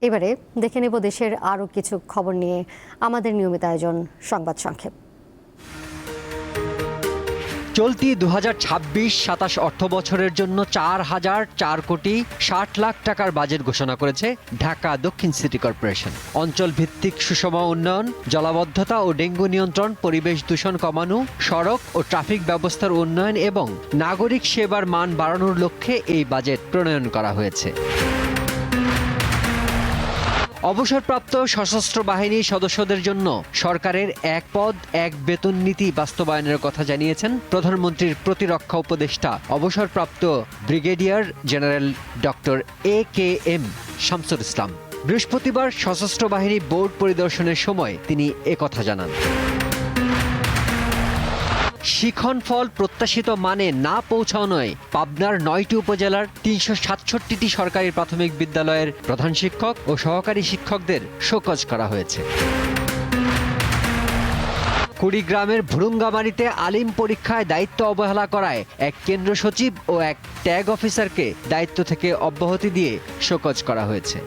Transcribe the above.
এবারে দেখে নেব দেশের আরও কিছু খবর নিয়ে আমাদের নিয়মিত আয়োজন সংবাদ সংক্ষেপ। চলতি 2026-27 অর্থ বছরের জন্য 4,004 কোটি 60 লাখ টাকার বাজেট ঘোষণা করেছে ঢাকা দক্ষিণ সিটি কর্পোরেশন। অঞ্চল ভিত্তিক সুষম উন্নয়ন, জলাবদ্ধতা ও ডেঙ্গু নিয়ন্ত্রণ, পরিবেশ দূষণ কমানো, সড়ক ও ট্রাফিক ব্যবস্থার উন্নয়ন এবং নাগরিক সেবার মান বাড়ানোর লক্ষ্যে এই বাজেট প্রণয়ন করা হয়েছে। অবসরপ্রাপ্ত সশস্ত্র বাহিনীর সদস্যদের জন্য সরকারের এক পদ এক বেতন নীতি বাস্তবায়নের কথা জানিয়েছেন প্রধানমন্ত্রীর প্রতিরক্ষা উপদেষ্টা অবসরপ্রাপ্ত brigadier general doctor AKM Shamsul Islam. বৃহস্পতিবার সশস্ত্র বাহিনী বোর্ড পরিদর্শনের সময় তিনি একথা জানান। শিক্ষণফল প্রত্যাশিত মানে না পৌঁছানোয় পাবনার 9টি উপজেলার 367টি সরকারি প্রাথমিক বিদ্যালয়ের প্রধান শিক্ষক ও সহকারী শিক্ষকদের শোকজ করা হয়েছে। কুড়িগ্রামের ভুরুঙ্গামারীতে আলিম পরীক্ষায় দায়িত্ব অবহেলা করায় এক কেন্দ্র সচিব ও এক ট্যাগ অফিসারকে দায়িত্ব থেকে অব্যাহতি দিয়ে শোকজ করা হয়েছে।